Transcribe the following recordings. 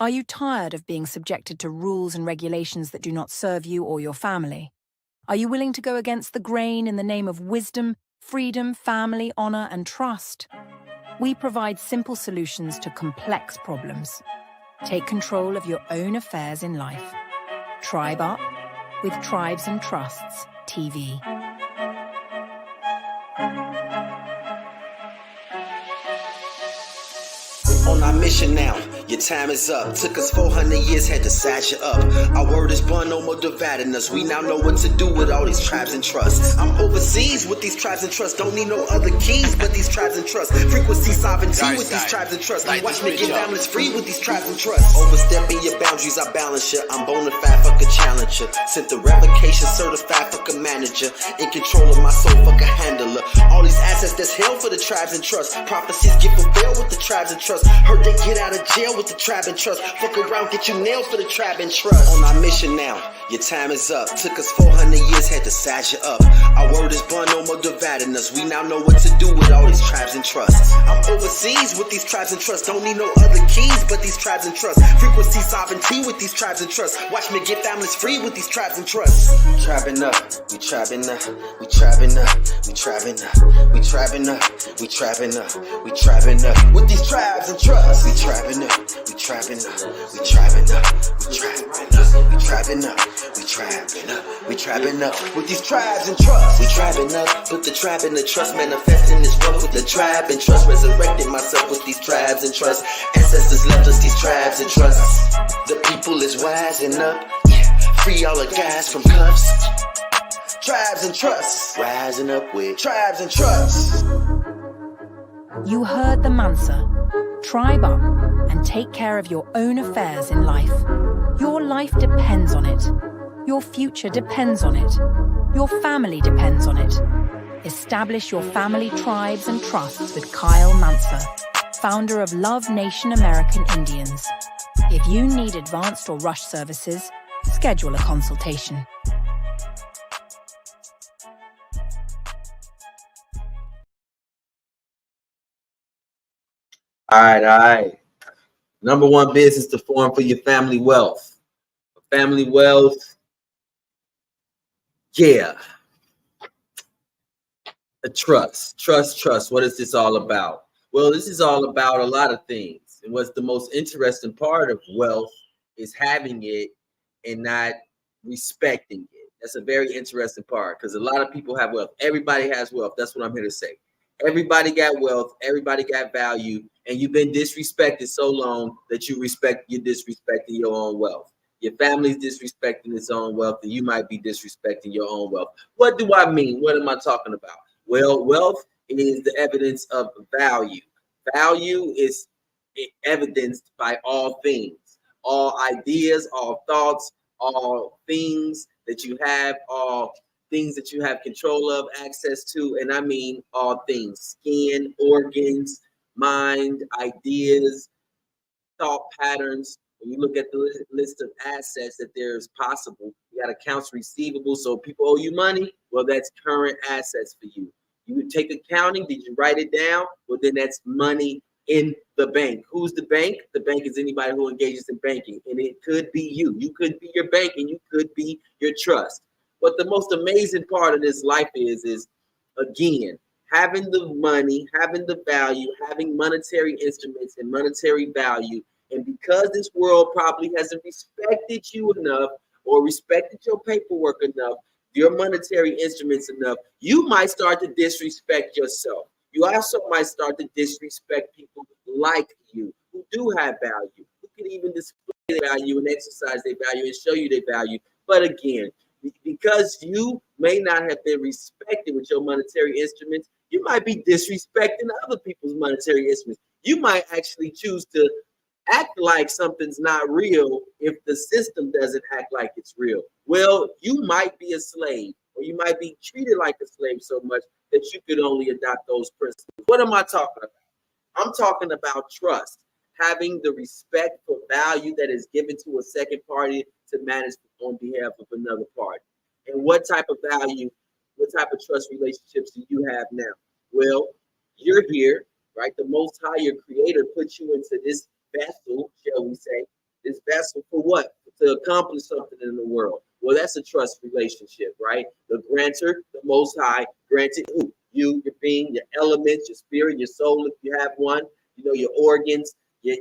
Are you tired of being subjected to rules and regulations that do not serve you or your family? Are you willing to go against the grain in the name of wisdom, freedom, family, honor, and trust? We provide simple solutions to complex problems. Take control of your own affairs in life. Tribe Up with Tribes and Trusts TV. On our mission now, your time is up. Took us 400 years, had to size you up. Our word is born, no more dividing us. We now know what to do with all these tribes and trusts. I'm overseas with these tribes and trusts. Don't need no other keys but these tribes and trusts. Frequency sovereignty with these tribes and trusts. Watch me get families free with these tribes and trusts. Overstepping your boundaries, I balance you. I'm bona fide, fuck a challenger. Sent the revocation certified, fuck a manager. In control of my soul, fuck a handler. All these assets that's held for the tribes and trusts. Prophecies get fulfilled with the tribes and trusts. Heard they get out of jail with the tribe and trust. Fuck around, get you nailed for the tribe and trust. On our mission now, your time is up. Took us 400 years, had to size you up. Our word is born, no more dividing us. We now know what to do with all these tribes and trusts. I'm overseas with these tribes and trusts. Don't need no other keys but these tribes and trusts. Frequency sovereignty with these tribes and trusts. Watch me get families free with these tribes and trusts. Tribing up, we tribing up, we tribing up, we tribing up, we tribing up, we tribing up, we tribing up with these tribes and trusts. We tribing up, we tribing up, we tribing up, we tribing up, we tribing up, we tribing up, we tribing up with these tribes and trusts. We tribing up, put the tribe in the trust, manifesting this wealth with the tribe and trust. Resurrected myself with these tribes and trusts. Ancestors left us these tribes and trusts. The people is rising up, yeah. Free all the guys from cuffs. Tribes and trusts, rising up with tribes and trusts. You heard the Mansa. Tribe up and take care of your own affairs in life. Your life depends on it. Your future depends on it. Your family depends on it. Establish your family tribes and trusts with Kyle Mansa, founder of Love Nation American Indians. If you need advanced or rush services, schedule a consultation. All right. Number one business to form for your family wealth. Family wealth. Yeah. A trust. Trust. What is this all about? Well, this is all about a lot of things. And what's the most interesting part of wealth is having it and not respecting it. That's a very interesting part because a lot of people have wealth. Everybody has wealth. That's what I'm here to say. Everybody got wealth. Everybody got value. And you've been disrespected so long that you're disrespecting your own wealth. Your family's disrespecting its own wealth, and you might be disrespecting your own wealth. What do I mean? What am I talking about? Well, wealth is the evidence of value. Value is evidenced by all things, all ideas, all thoughts, all things that you have, all things that you have control of, access to, and I mean all things: skin, organs, mind, ideas, thought patterns. When you look at the list of assets that there's possible, you got accounts receivable. So people owe you money. Well, that's current assets for you. You would take accounting. Did you write it down? Well, then that's money in the bank. Who's the bank? The bank is anybody who engages in banking. And it could be you. You could be your bank and you could be your trust. But the most amazing part of this life is again, having the money, having the value, having monetary instruments and monetary value. And because this world probably hasn't respected you enough or respected your paperwork enough, your monetary instruments enough, you might start to disrespect yourself. You also might start to disrespect people like you who do have value, who can even display their value and exercise their value and show you their value. But again, because you may not have been respected with your monetary instruments, you might be disrespecting other people's monetary instruments. You might actually choose to act like something's not real if the system doesn't act like it's real. Well, you might be a slave, or you might be treated like a slave so much that you could only adopt those principles. What am I talking about? I'm talking about trust, having the respect for value that is given to a second party to manage on behalf of another party. And what type of value, what type of trust relationships do you have now? Well, you're here, right? The Most High, your creator, put you into this vessel, shall we say, This vessel for what? To accomplish something in the world. Well, that's a trust relationship, right? The grantor, the Most High, granted who? You, your being, your elements, your spirit, your soul, if you have one, your organs, your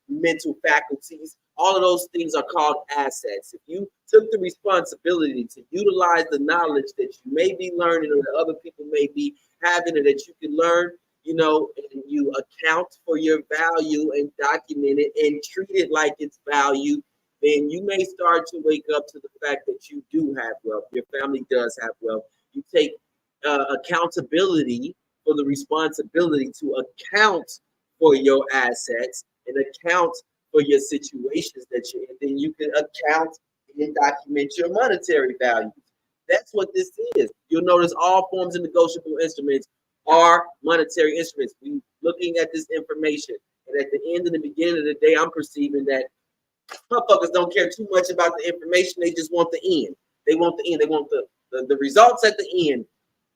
mental faculties. All of those things are called assets. If you took the responsibility to utilize the knowledge that you may be learning or that other people may be having or that you can learn, and you account for your value and document it and treat it like it's value, then you may start to wake up to the fact that you do have wealth. Your family does have wealth. You take accountability for the responsibility to account for your assets and account for your situations that you're in. Then you can account and document your monetary values. That's what this is. You'll notice all forms of negotiable instruments are monetary instruments. We looking at this information, and at the end and the beginning of the day, I'm perceiving that motherfuckers don't care too much about the information. They just want the end. They want the end. They want the results at the end.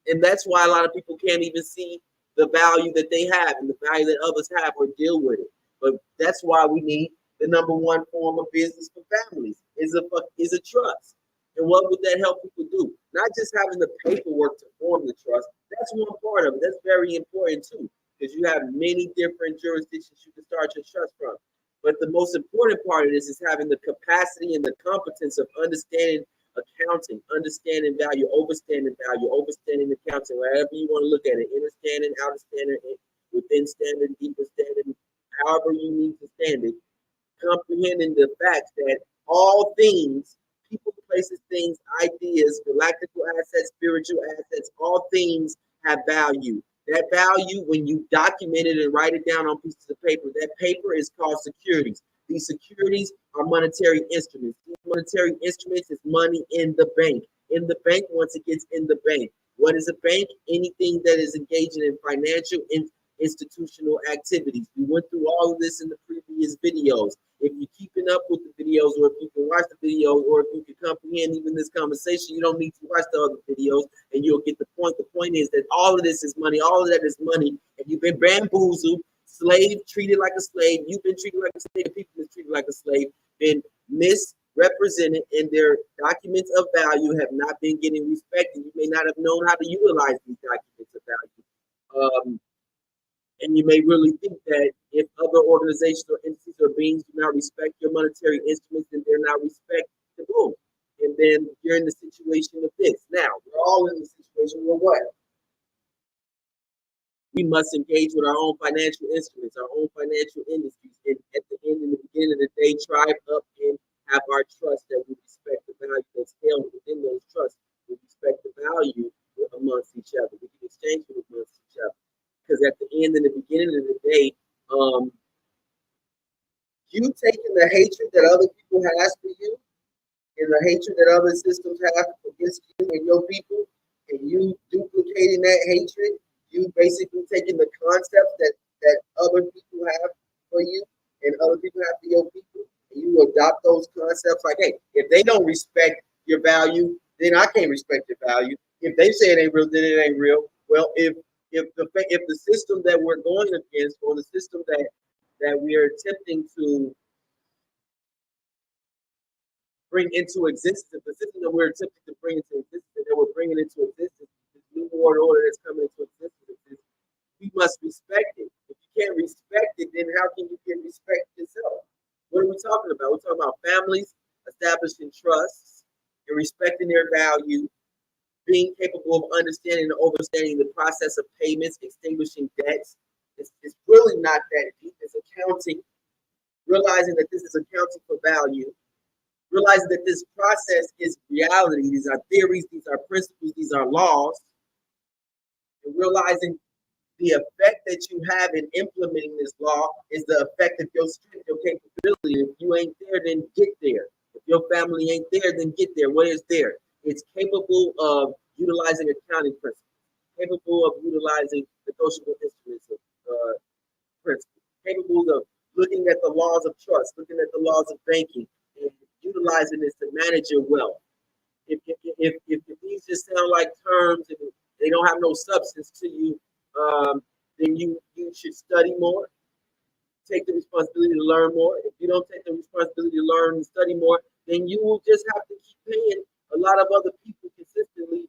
And that's why a lot of people can't even see the value that they have and the value that others have or deal with it. But that's why we need the number one form of business for families is a trust. And what would that help people do? Not just having the paperwork to form the trust. That's one part of it. That's very important too, because you have many different jurisdictions you can start your trust from. But the most important part of this is having the capacity and the competence of understanding accounting, understanding value, overstanding accounting, wherever you want to look at it, inner standard, outer standard, within standard, deeper standard, however you need to stand it, comprehending the fact that all things, people, places, things, ideas, galactical assets, spiritual assets, all things have value. That value, when you document it and write it down on pieces of paper, that paper is called securities. These securities are monetary instruments. These monetary instruments is money in the bank. In the bank, once it gets in the bank. What is a bank? Anything that is engaging in financial institutional activities. We went through all of this in the previous videos. If you're keeping up with the videos, or if you can watch the videos, or if you can comprehend even this conversation, you don't need to watch the other videos and you'll get the point. The point is that all of this is money. All of that is money. And you've been bamboozled, slave, treated like a slave. You've been treated like a slave. People been treated like a slave, been misrepresented, and their documents of value have not been getting respected. You may not have known how to utilize these documents of value. And you may really think that if other organizations or entities or beings do not respect your monetary instruments, then they're not respectable. And then you're in the situation of this. Now, we're all in the situation where what? We must engage with our own financial instruments, our own financial industries, and at the end and the beginning of the day, tribe up and have our trust that we respect the value that's held within those trusts. We respect the value amongst each other. We can exchange it amongst each other. Because at the end and the beginning of the day, you taking the hatred that other people have for you and the hatred that other systems have against you and your people, and you duplicating that hatred, you basically taking the concepts that other people have for you and other people have for your people, and you adopt those concepts like, hey, if they don't respect your value, then I can't respect your value. If they say it ain't real, then it ain't real. Well, if the system that we're going against, or the system that we are attempting to bring into existence, the system that we're attempting to bring into existence, that we're bringing into existence, this new world order that's coming into existence, we must respect it. If you can't respect it, then how can you get respect yourself? What are we talking about? We're talking about families establishing trusts and respecting their value, being capable of understanding and overstanding the process of payments, extinguishing debts. It's really not that deep. It's accounting, realizing that this is accounting for value, realizing that this process is reality. These are theories, these are principles, these are laws, and realizing the effect that you have in implementing this law is the effect of your strength, your capability. If you ain't there, then get there. If your family ain't there, then get there. What is there? It's capable of utilizing accounting principles, capable of utilizing negotiable instruments of principles, capable of looking at the laws of trust, looking at the laws of banking, and utilizing this to manage your wealth. If these just sound like terms and they don't have no substance to you, then you should study more, take the responsibility to learn more. If you don't take the responsibility to learn and study more, then you will just have to keep paying a lot of other people consistently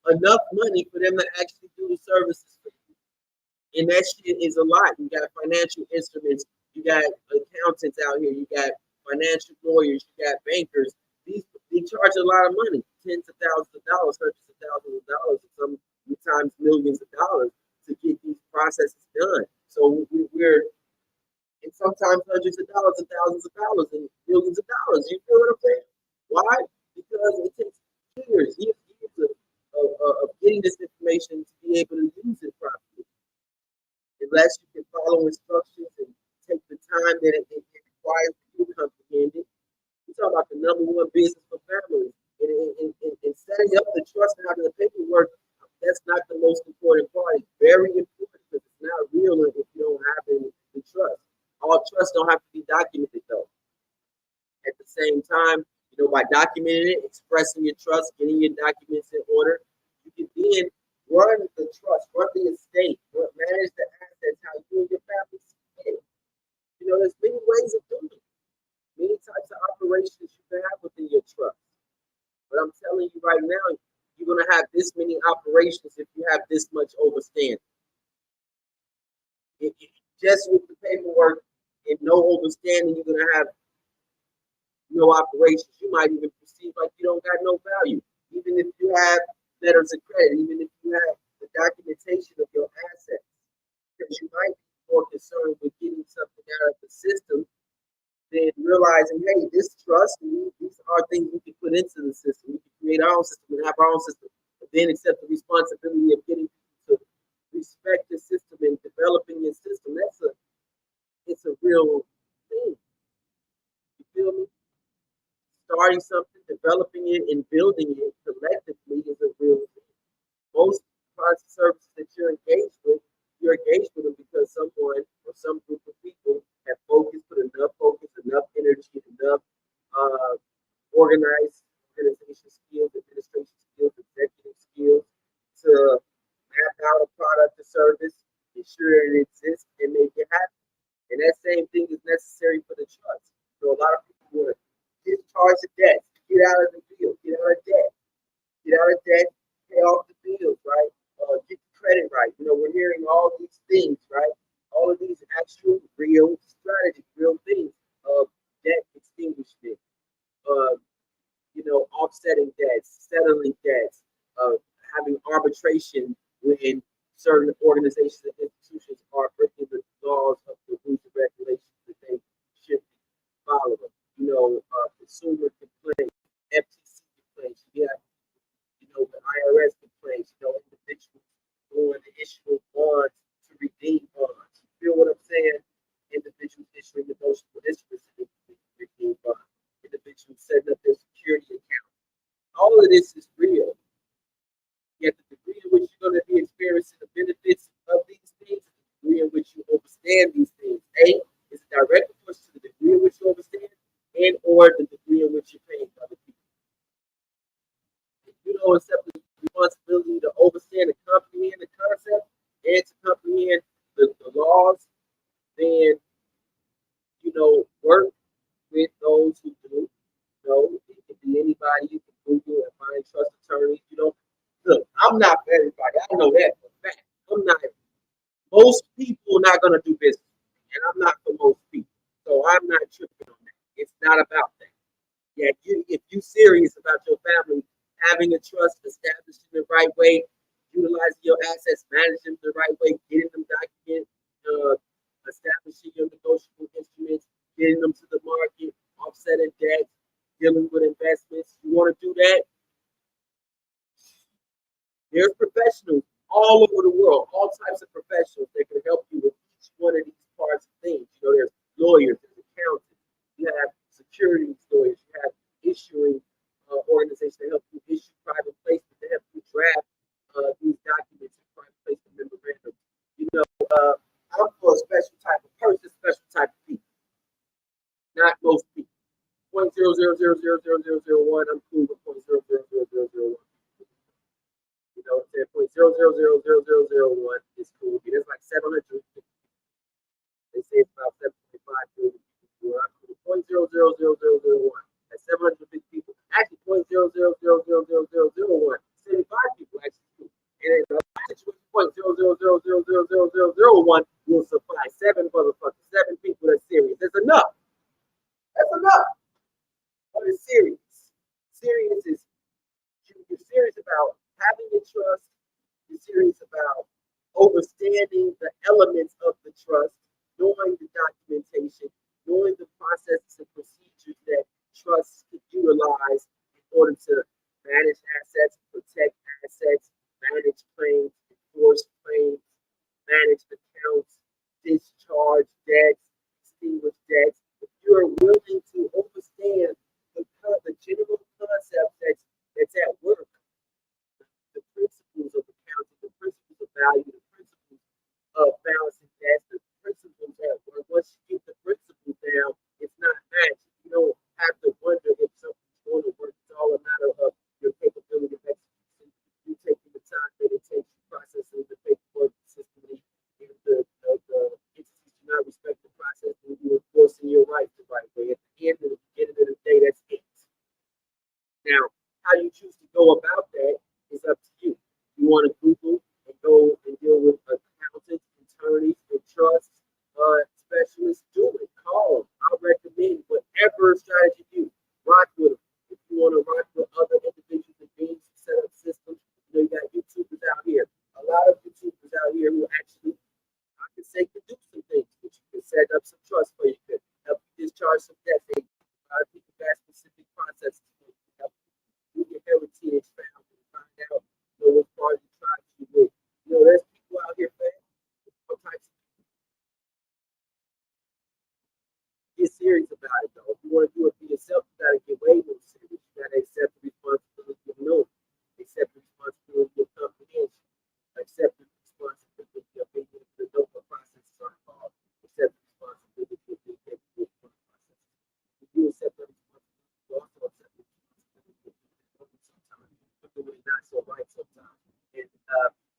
enough money for them to actually do the services for you. And that shit is a lot. You got financial instruments, you got accountants out here, you got financial lawyers, you got bankers. They charge a lot of money, tens of thousands of dollars, hundreds of thousands of dollars, and sometimes millions of dollars to get these processes done. So we're and sometimes hundreds of dollars and thousands of dollars and millions of dollars. You feel what I'm saying? Why? Because it takes years of getting this information to be able to use it properly. Unless you can follow instructions and take the time that it requires for you to comprehend it. We talk about the number one business for families. And setting up the trust and having the paperwork, that's not the most important part. It's very important because it's not real if you don't have the trust. All trust don't have to be documented though. At the same time, by documenting it, expressing your trust, getting your documents in order, you can then run the trust, run the estate, manage the assets, how you and your family see it. There's many ways of doing it. Many types of operations you can have within your trust. But I'm telling you right now, you're going to have this many operations if you have this much overstanding. Just with the paperwork and no overstanding, you're going to have no operations. You might even perceive like you don't got no value. Even if you have letters of credit, even if you have the documentation of your assets, because you might be more concerned with getting something out of the system than realizing, hey, this trust, these are things we can put into the system. We can create our own system and have our own system, but then accept the responsibility of getting people to respect the system and developing your system. It's a real thing. You feel me? Starting something, developing it, and building it collectively is a real thing. Most products and services that you're engaged with them because someone or some group of people have put enough focus, enough energy, enough organization skills, administration skills, executive skills to map out a product or service, ensure it exists, and make it happen. And that same thing is necessary for the trust. So a lot of people want to discharge the debt, get out of the bill, get out of debt, pay off the bills, right? Get the credit right. We're hearing all these things, right? All of these actual real strategies, real things of debt extinguishment, offsetting debts, settling debts, having arbitration when certain organizations and institutions are breaking the laws of the rules and regulations that they should be following. Consumer complaints, FTC complaints, the IRS complaints, individuals going to issue bonds to redeem bonds. You feel what I'm saying? Individuals issuing negotiable instruments to redeem bonds. Individuals setting up their security accounts. All of this is real. Yet the degree in which you're going to be experiencing the benefits of these things, the degree in which you understand these things, is a direct approach to the degree in which you understand and or the degree in which you're paying other people. If you don't accept the responsibility to understand and comprehend the concept and to comprehend the laws, then work with those who do. It can be anybody. You can Google and find trust attorneys. Look, I'm not for everybody. I know that for a fact. I'm not. Most people are not going to do business, and I'm not for most people. So I'm not tripping on that. It's not about that. Yeah, if you're serious about your family, having a trust, established in the right way, utilizing your assets, managing them the right way, getting them documented, establishing your negotiable instruments, getting them to the market, offsetting debts, dealing with investments. You want to do that? There's professionals all over the world, all types of professionals that can help you with each one of these parts of things. There's lawyers, there's accountants, you have securities lawyers, you have issuing organizations that help you issue private placements, that help you draft these documents in private placement memorandums. I'm for a special type of person, special type of people, not most people. 0.000000001, I'm cool with 0.0000001. What I'm saying? 0.0000001 is cool. That's like 700. They say it's about 7.5 0.0000001. That's 750 people. Actually, 0.0000001. 75 people actually. And in a situation, 0.0000001 will supply 7 motherfuckers, 7 people that's serious. That's enough. That's enough. But it's serious. Serious is you're serious about having the trust. You're serious about understanding the elements of the trust, knowing the documentation, knowing the processes and procedures that trusts could utilize in order to manage assets, protect assets, manage claims, enforce claims, manage accounts, discharge debts, extinguish debts. If you're willing to understand the general concept that's at work, the principles of accounting, the principles of value, the principles of balancing debts, the principles at work. Once you get the principles down, it's not magic. You don't have to wonder if something's going to work. It's all a matter of your capability of execution. You taking the time that it takes to process the paperwork systemly. If the entities do not respect the process, then you're enforcing your right the right way. At the end of the beginning of the day, that's it. Now, how you choose to go about that is up to you. You want to Google and go and deal with accountants, attorneys, and trust specialists, do it. Call them. I recommend whatever strategy you rock with them. If you want to rock with other individuals and beings to set up systems, you got YouTubers out here. A lot of YouTubers out here who actually, I can say, could do some things, but you can set up some trust for you, could help you discharge some debt. A lot of people got specific processes for you. Help you do your heritage found and find out, what part of the tribe you with. There's people out here, man. All types of people. Get serious about it, though. If you want to do it for yourself, you got to get way more serious. You got to accept the responsibility of knowing, accept the responsibility of comprehension, accept the responsibility of being able to know what processes are involved, accept the responsibility of being capable of the process. If you accept that responsibility, you also accept the responsibility of being sometimes, but doing not so right sometimes. And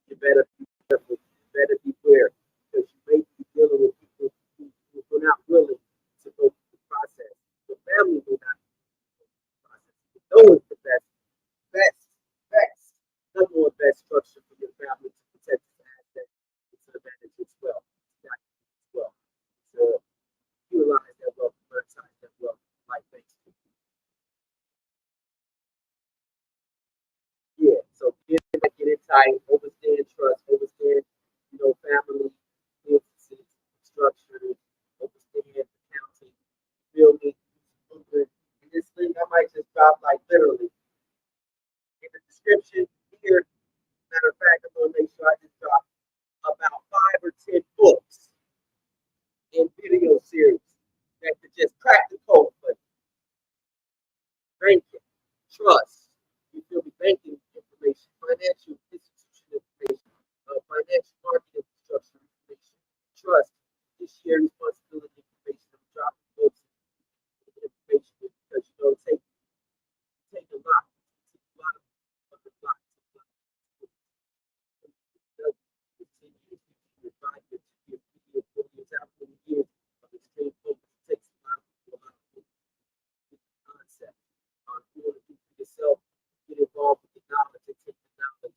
you better be careful, you better beware, because you may be dealing with people who are not willing to go through the process. The family will not go through the process. You know it's the best, number one best structure for your family to protect its assets and to manage its wealth, its wealth, to utilize that wealth, monetize that wealth, like banks do. Yeah, so get it tight, understand trust, understand, family, businesses, structures, understand accounting, feel me? And this thing I might just drop like literally in the description here. Matter of fact, I'm gonna make sure I just drop about 5 or 10 books in video series that could just crack the code for you. Banking, trust, you feel me? Banking information, financial institution information, financial market infrastructure information, trust, share responsibility information. I'm dropping books and information because take a lot of the blocks. Concept. You want to do for yourself, get involved with the knowledge and take the knowledge.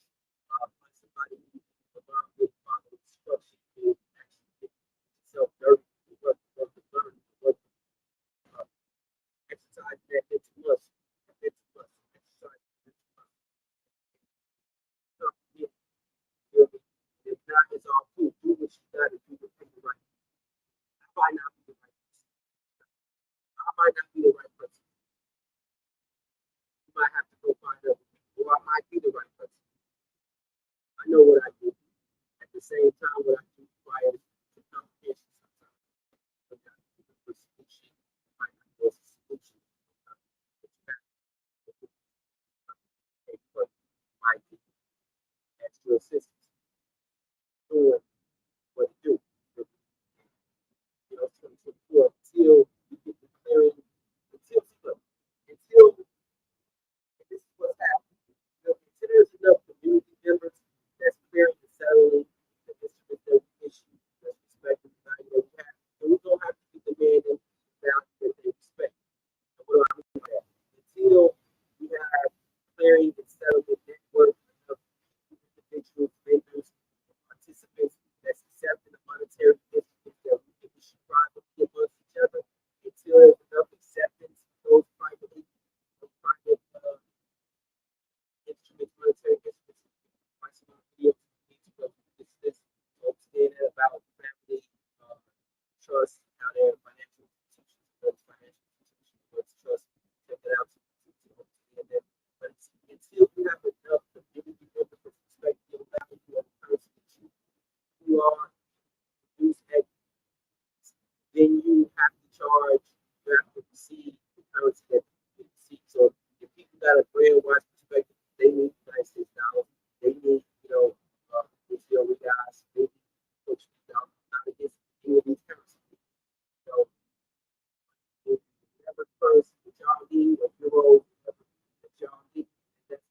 Find somebody who you can learn with, follow instruction, and actually get yourself dirty. charge, you have to receive the currency that you receive. So if people got a brainwash perspective, they need United States dollars. They need, Brazil reais. They need Portuguese dollars. Not against any of these currencies. So if whatever currency that y'all need, or euro, whatever that y'all need, that's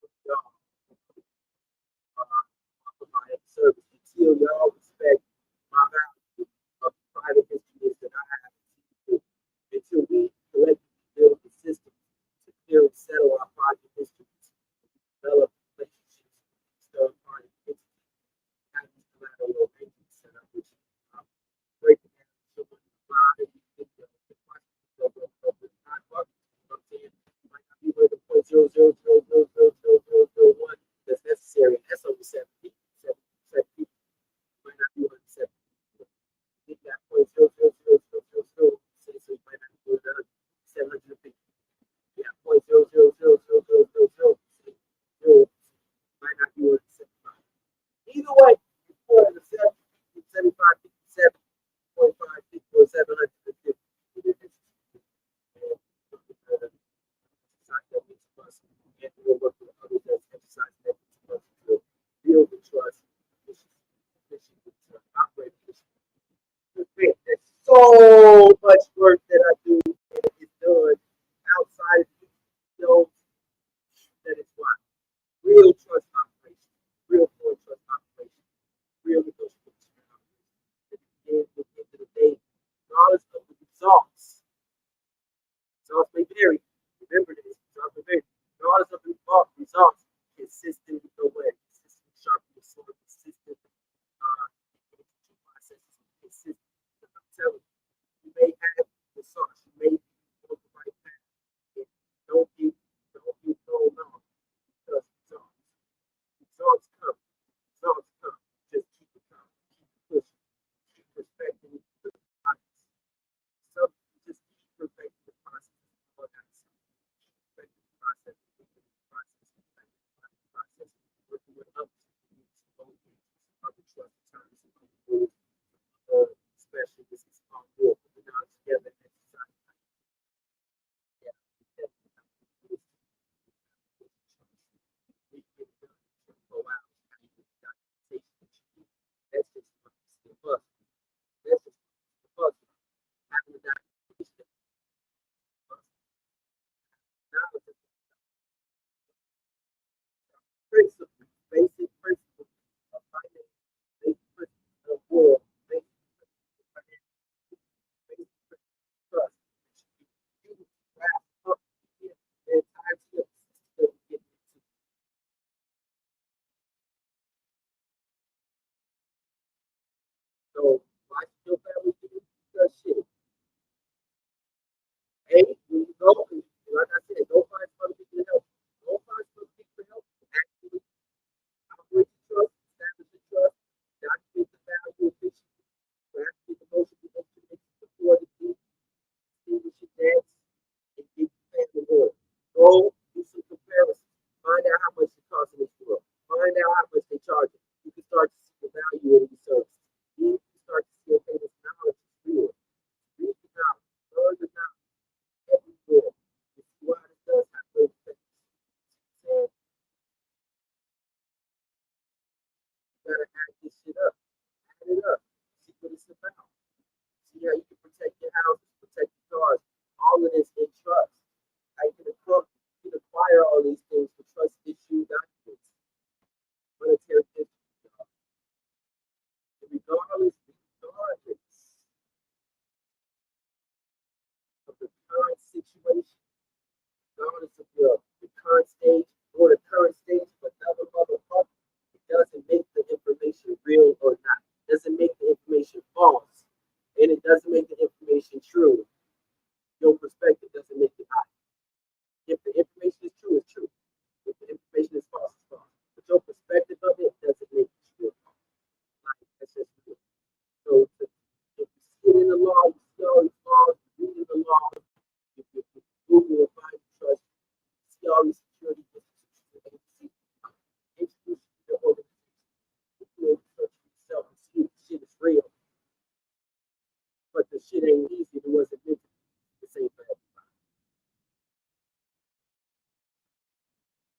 what y'all my service until y'all respect my value of private instruments that I have until we collectively build the system to clearly settle our private instruments, develop relationships with third party entities, have these collateral arrangements set up, which breaking down so much line and you think the price of the not bucket, you know what I'm saying? It might not be where the 0.00000001 that's necessary, and that's over 7 people. 7 people might not be 107. Get that 0.000000, so you might not be another 750. Yeah, 0.000000, might not be 175. Either way, it's 475, 57, 0.5 people, 750. And we'll work with others that's exercising that to build the trust, efficiently, to operate efficiently. There's so much work that I do and it's done outside of those that it's why. Real trust operation, real foreign trust operation, real negotiation operation. At the end of the day, regardless of the results may vary. Remember this, results may vary. Regardless of the results, consistent with the way, consistent sharpening the sword, consistent processes, consistent. I'm telling you, you may have the sauce, you may be on the right path. Don't get thrown off because results come. Results come. Just keep it coming. Keep pushing. Keep respecting the process. Some just keep respecting the process. Working with others, trust terms, especially this is all good. Put it all together and exercise. Yeah, we get it done in 24 hours. That's just the bus. That's just the bus. Having the documentation. Now it's just principle, basic principles of finance, basic principles of war, basic principles of finance, basic principles of trust. You wrap up here and time slips that we get into. So why should your family do this? Because shit. Hey, when you go, like I